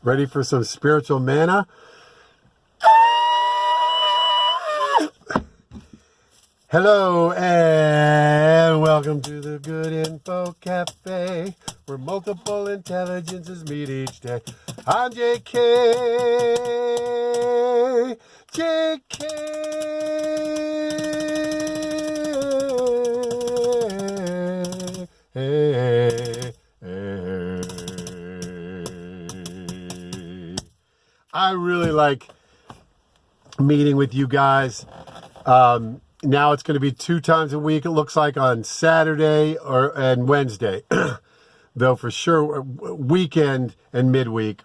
Ready for some spiritual manna? Hello and welcome to the Good Info Cafe, where multiple intelligences meet each day. I'm JK. I really like meeting with you guys. Now it's going to be 2 times a week, it looks like, on Saturday and Wednesday. Though for sure weekend and midweek.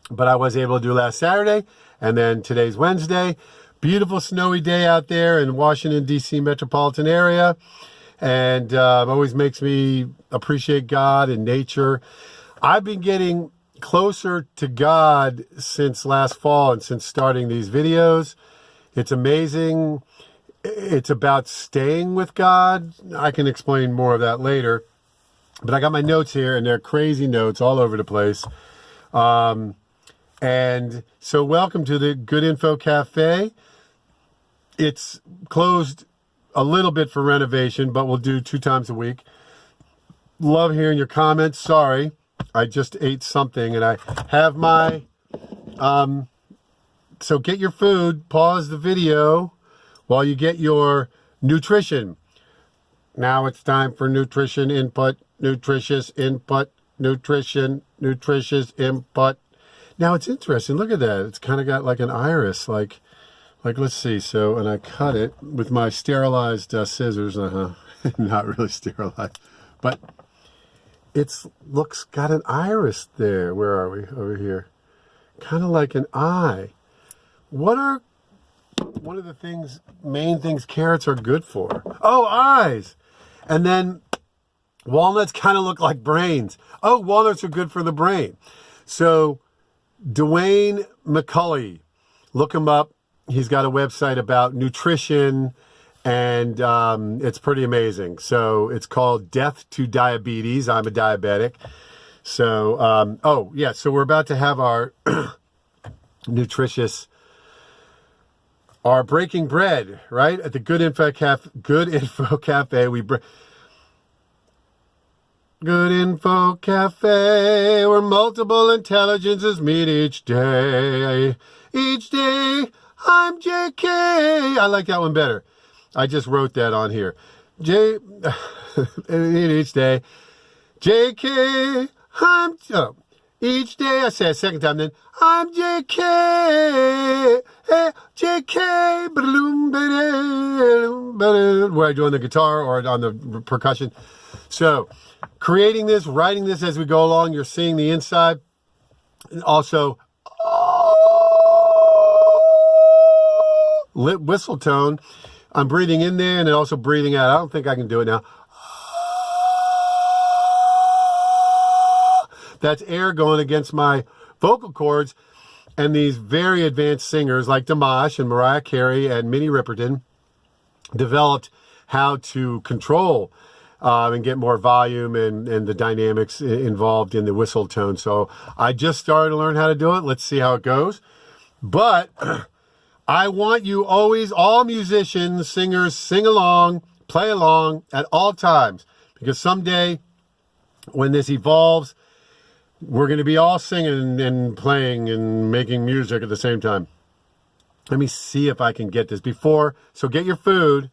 But I was able to do last Saturday, and then today's Wednesday. Beautiful snowy day out there in Washington, D.C. metropolitan area. And always makes me appreciate God and nature. I've been getting closer to God since last fall and since starting these videos. It's amazing. It's about staying with God. I can explain more of that later. But I got my notes here, and they're crazy notes all over the place. And so welcome to the Good Info Cafe. It's closed a little bit for renovation, but we'll do 2 times a week. Love hearing your comments. Sorry, I just ate something, and I have my... So get your food, pause the video while you get your nutrition. Now it's time for nutrition input, nutritious input, nutritious input. Now it's interesting. Look at that. It's kind of got like an iris, like let's see. So, and I cut it with my sterilized scissors. Not really sterilized, but got an iris there. Where are we? Over here. Kind of like an eye. What are one of the main things carrots are good for? Oh, eyes. And then walnuts kind of look like brains. Oh, walnuts are good for the brain. So Dwayne McCulley, look him up. He's got a website about nutrition, and it's pretty amazing. So it's called Death to Diabetes. I'm a diabetic. So, so we're about to have our our breaking bread, right? At the Good Info Cafe, Good Info Cafe, Good Info Cafe, where multiple intelligences meet each day. Each day, I'm JK. I like that one better. I just wrote that on here. Each day, JK, each day, I say a second time then, I'm JK, JK, where I do on the guitar or on the percussion. So, creating this, writing this as we go along, you're seeing the inside. And also, whistle tone. I'm breathing in there and then also breathing out. I don't think I can do it now. That's air going against my vocal cords. And these very advanced singers like Dimash and Mariah Carey and Minnie Riperton developed how to control and get more volume and the dynamics involved in the whistle tone. So I just started to learn how to do it. Let's see how it goes. But I want you always, all musicians, singers, sing along, play along at all times. Because someday when this evolves, we're going to be all singing and playing and making music at the same time. Let me see if I can get this before. So get your food,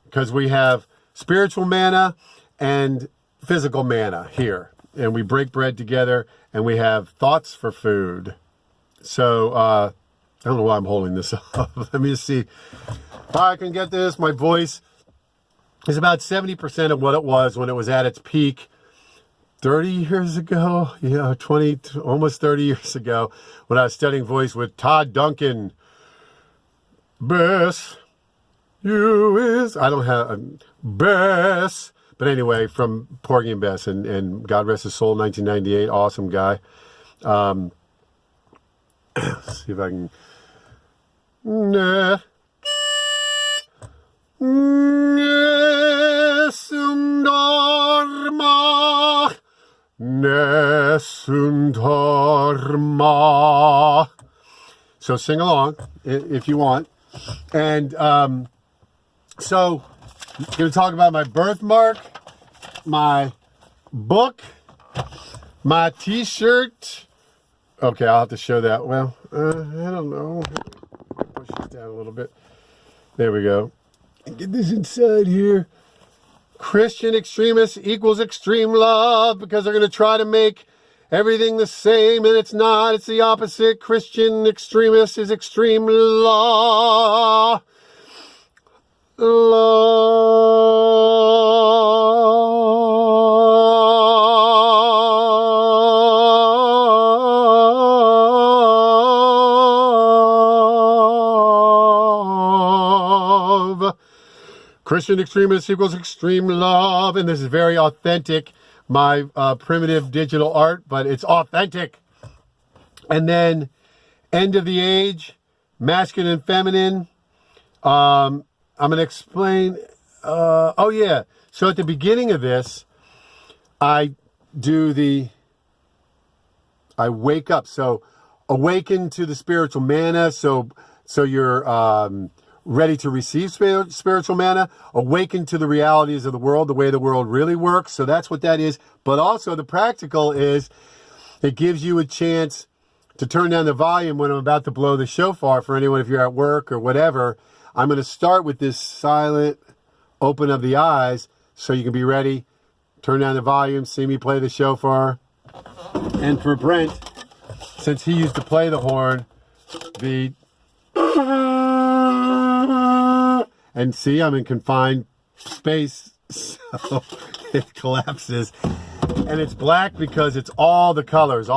because we have spiritual manna and physical manna here. And we break bread together, and we have thoughts for food. So, I don't know why I'm holding this up. Let me just see if I can get this. My voice is about 70% of what it was when it was at its peak 30 years ago, almost 30 years ago, when I was studying voice with Todd Duncan. Bess, I don't have Bess. But anyway, from Porgy and Bess, and God rest his soul, 1998, awesome guy. Let's see if I can... Nesuntorma. So sing along if you want. And so I'm going to talk about my birthmark, my book, my t-shirt. Okay, I'll have to show that. Well, I don't know. Push this down a little bit. There we go. Get this inside here. Christian extremists equals extreme love, because they're going to try to make everything the same, and it's not. It's the opposite. Christian extremist is extreme law. Love. Christian extremist equals extreme love. And this is very authentic. My primitive digital art, but it's authentic. And then end of the age, masculine and feminine. I'm going to explain. Oh, yeah. So at the beginning of this, I wake up. So awaken to the spiritual manna. So you're ready to receive spiritual manna. Awaken to the realities of the world, the way the world really works. So that's what that is. But also the practical is it gives you a chance to turn down the volume when I'm about to blow the shofar for anyone if you're at work or whatever. I'm going to start with this silent open of the eyes so you can be ready. Turn down the volume, see me play the shofar. And for Brent, since he used to play the horn, the... And see, I'm in confined space, so it collapses. And it's black because it's all the colors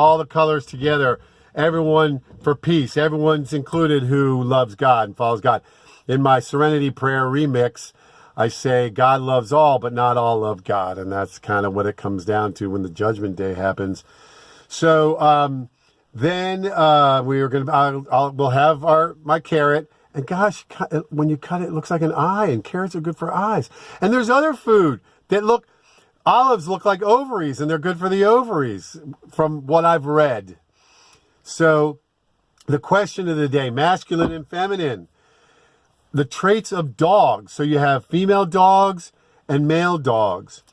together. Everyone for peace. Everyone's included who loves God and follows God. In my Serenity Prayer remix, I say God loves all, but not all love God. And that's kind of what it comes down to when the judgment day happens. So then we'll have my carrot. And gosh, when you cut it, it looks like an eye. And carrots are good for eyes. And there's other food that olives look like ovaries, and they're good for the ovaries, from what I've read. So the question of the day, masculine and feminine. The traits of dogs. So you have female dogs and male dogs.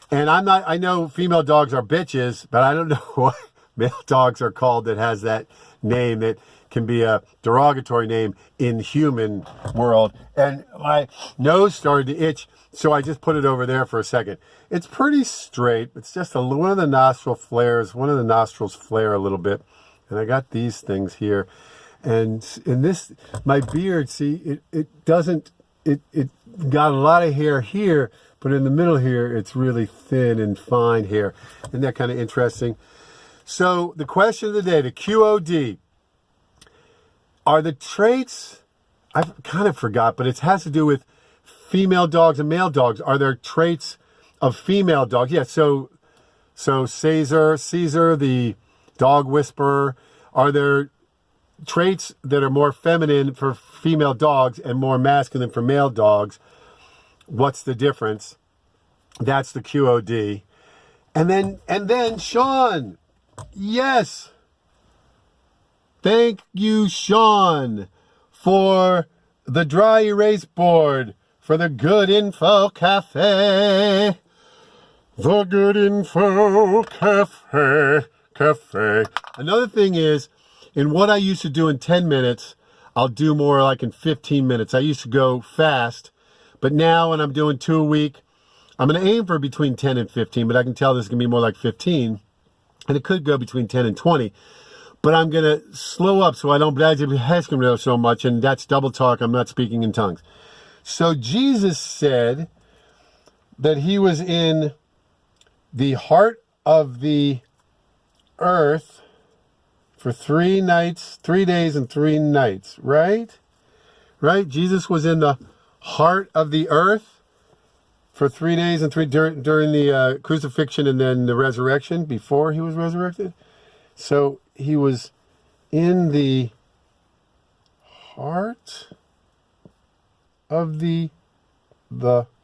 And I know female dogs are bitches, but I don't know what male dogs are called that has that name that can be a derogatory name in human world. And my nose started to itch, so I just put it over there for a second. It's pretty straight. It's just one of the nostrils flare a little bit. And I got these things here. And in this, my beard, see, it got a lot of hair here, but in the middle here, it's really thin and fine hair. Isn't that kind of interesting? So the question of the day, the QOD, are the traits, I kind of forgot, but it has to do with female dogs and male dogs. Are there traits of female dogs? Yeah, so Caesar, the dog whisperer, are there traits that are more feminine for female dogs and more masculine for male dogs? What's the difference? That's the QOD. And then Sean. Yes. Thank you, Sean, for the dry erase board for the Good Info Cafe. The Good Info Cafe. Another thing is, in what I used to do in 10 minutes, I'll do more like in 15 minutes. I used to go fast, but now when I'm doing 2 a week, I'm going to aim for between 10 and 15, but I can tell this is going to be more like 15, and it could go between 10 and 20. But I'm going to slow up so I don't blabber so much, and that's double talk. I'm not speaking in tongues. So Jesus said that he was in the heart of the earth for 3 days and 3 nights, right? Right? Jesus was in the heart of the earth for 3 days and during the crucifixion and then the resurrection, before he was resurrected. So he was in the heart of the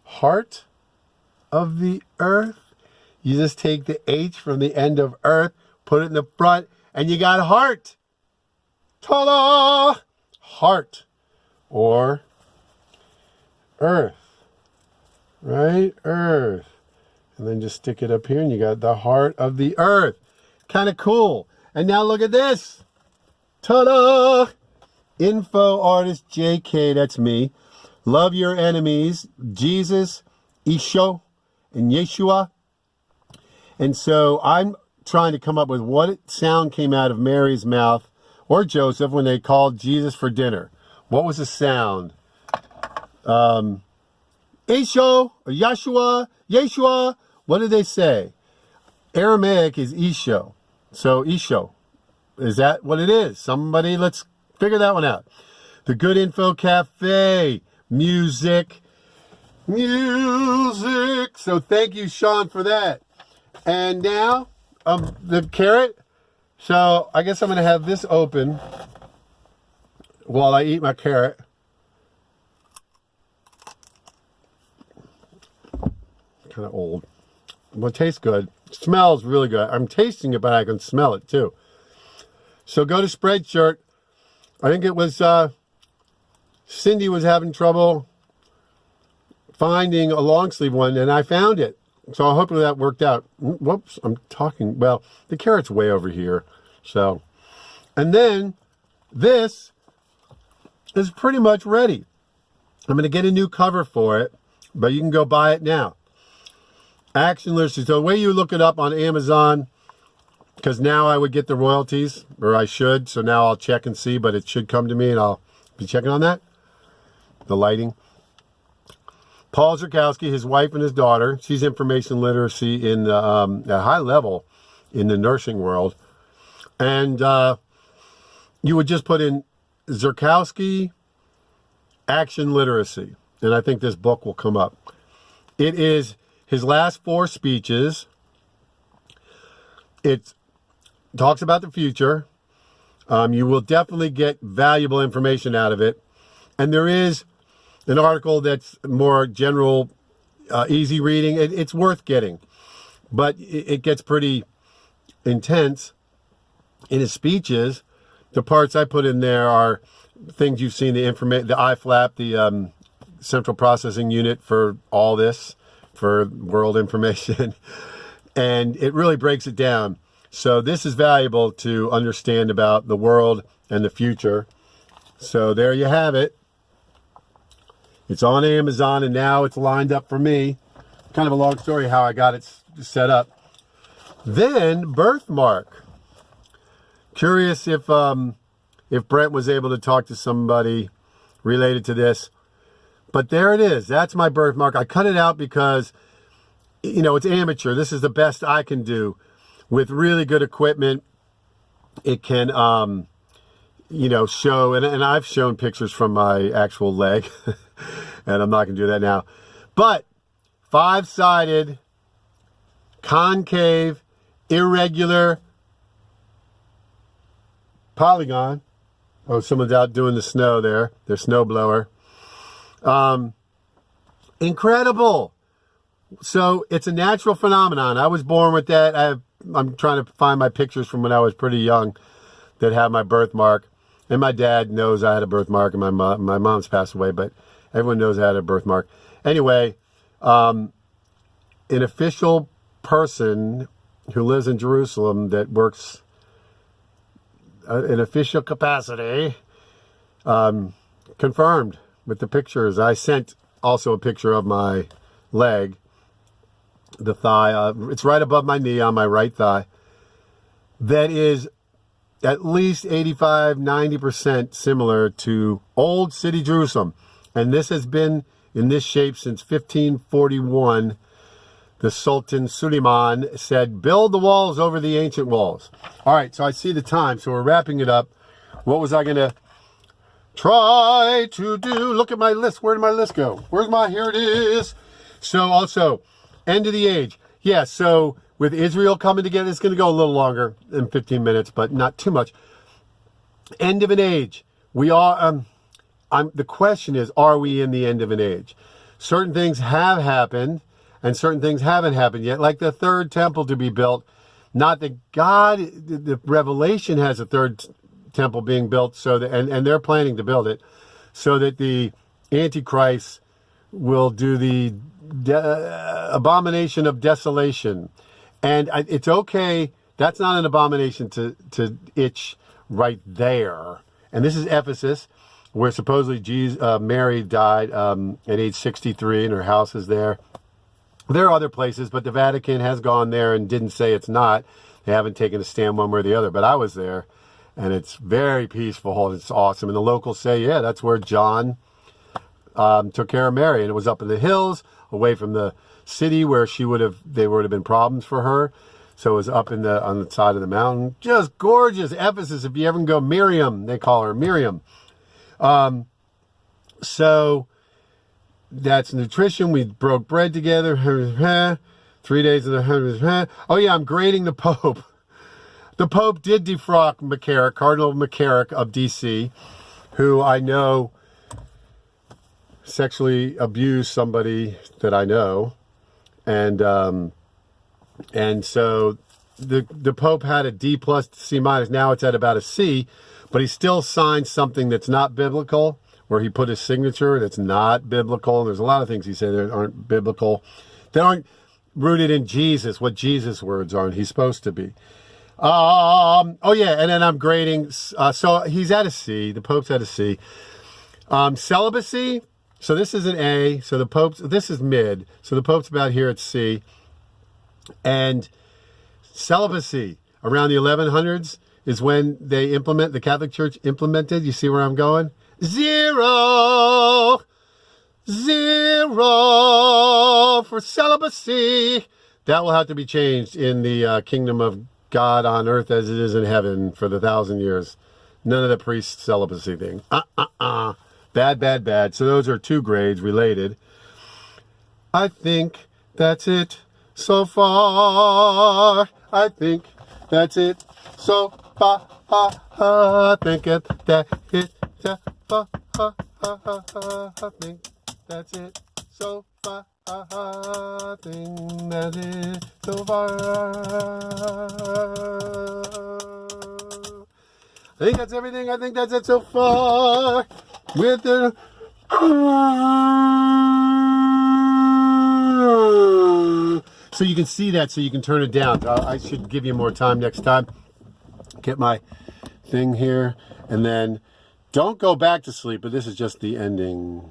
heart of the earth. You just take the H from the end of earth, put it in the front, and you got heart. Ta-da! Heart. Or earth. Right? Earth. And then just stick it up here, and you got the heart of the earth. Kind of cool. And now look at this. Ta-da! Info artist JK, that's me. Love your enemies. Jesus, Isho, and Yeshua. And so I'm trying to come up with what sound came out of Mary's mouth or Joseph when they called Jesus for dinner. What was the sound? Isho, or Yeshua, Yeshua. What did they say? Aramaic is Isho. So Isho. Is that what it is? Somebody, let's figure that one out. The Good Info Cafe. Music. So thank you, Sean, for that. And now, the carrot. So I guess I'm going to have this open while I eat my carrot. Kind of old. Well, it tastes good. It smells really good. I'm tasting it, but I can smell it too. So go to Spreadshirt. I think it was Cindy was having trouble finding a long sleeve one, and I found it. So hopefully that worked out. Whoops, I'm talking. Well, the carrot's way over here. So, and then this is pretty much ready. I'm going to get a new cover for it, but you can go buy it now. Action literacy. So the way you look it up on Amazon, because now I would get the royalties, or I should. So now I'll check and see, but it should come to me, and I'll be checking on that. The lighting. Paul Zerkowski, his wife and his daughter. She's information literacy in at a high level in the nursing world. And you would just put in Zerkowski action literacy. And I think this book will come up. It is his last 4 speeches. It talks about the future. You will definitely get valuable information out of it. And there is an article that's more general, easy reading. It's worth getting. But it gets pretty intense. In his speeches, the parts I put in there are things you've seen, the IFLAP, the central processing unit for all this, for world information. And it really breaks it down. So this is valuable to understand about the world and the future. So there you have it. It's on Amazon, and now it's lined up for me. Kind of a long story how I got it set up. Then birthmark. Curious if Brent was able to talk to somebody related to this. But there it is. That's my birthmark. I cut it out because, it's amateur. This is the best I can do. With really good equipment, it can, show, and I've shown pictures from my actual leg, and I'm not going to do that now. But 5-sided, concave, irregular polygon. Oh, someone's out doing the snow there. Their snow blower. Incredible. So it's a natural phenomenon. I was born with that. I'm trying to find my pictures from when I was pretty young that have my birthmark. And my dad knows I had a birthmark, and my mom's passed away, but everyone knows I had a birthmark. Anyway, an official person who lives in Jerusalem that works in official capacity confirmed with the pictures. I sent also a picture of my leg, the thigh. It's right above my knee on my right thigh. That is at least 85-90% similar to old city Jerusalem. And this has been in this shape since 1541. The Sultan Suleiman said, build the walls over the ancient walls. All right, so I see the time, so we're wrapping it up. What was I going to try to do? Look at my list. Where did my list go? Here it is. So also, end of the age. Yeah, so with Israel coming together, it's going to go a little longer than 15 minutes, but not too much. End of an age. We are, the question is, are we in the end of an age? Certain things have happened, and certain things haven't happened yet, like the third temple to be built. Not that God, the Revelation has a third temple being built, so that, and they're planning to build it, so that the Antichrist will do the abomination of desolation. And it's okay. That's not an abomination to itch right there. And this is Ephesus, where supposedly Mary died at age 63, and her house is there. There are other places, but the Vatican has gone there and didn't say it's not. They haven't taken a stand one way or the other. But I was there, and it's very peaceful, and it's awesome. And the locals say, yeah, that's where John took care of Mary, and it was up in the hills, away from the city where there would have been problems for her. So it was up on the side of the mountain. Just gorgeous. Ephesus, if you ever go, Miriam, they call her Miriam. So that's nutrition. We broke bread together. 3 days in the... Oh, yeah, I'm grading the Pope. The Pope did defrock McCarrick, Cardinal McCarrick of D.C., who I know sexually abused somebody that I know. And so the Pope had a D plus C minus. Now it's at about a C, but he still signed something that's not biblical, where he put his signature that's not biblical. And there's a lot of things he said that aren't biblical, that aren't rooted in Jesus, what Jesus' words are, and he's supposed to be. Oh yeah, and then I'm grading. So he's at a C. The Pope's at a C. Celibacy. So this is an A. So the Pope's, this is mid. So the Pope's about here at C. And celibacy around the 1100s is when the Catholic Church implemented. You see where I'm going? Zero for celibacy. That will have to be changed in the kingdom of God on earth as it is in heaven for the 1,000 years. None of the priest celibacy thing. Bad. So those are 2 grades related. I think that's it so far. I think that's it so far. I think that it. I think that's it so far. I think that it so far. I think that's everything. I think that's it so far. With the so you can see that, so you can turn it down. I should give you more time next time. Get my thing here, and then don't go back to sleep, but this is just the ending.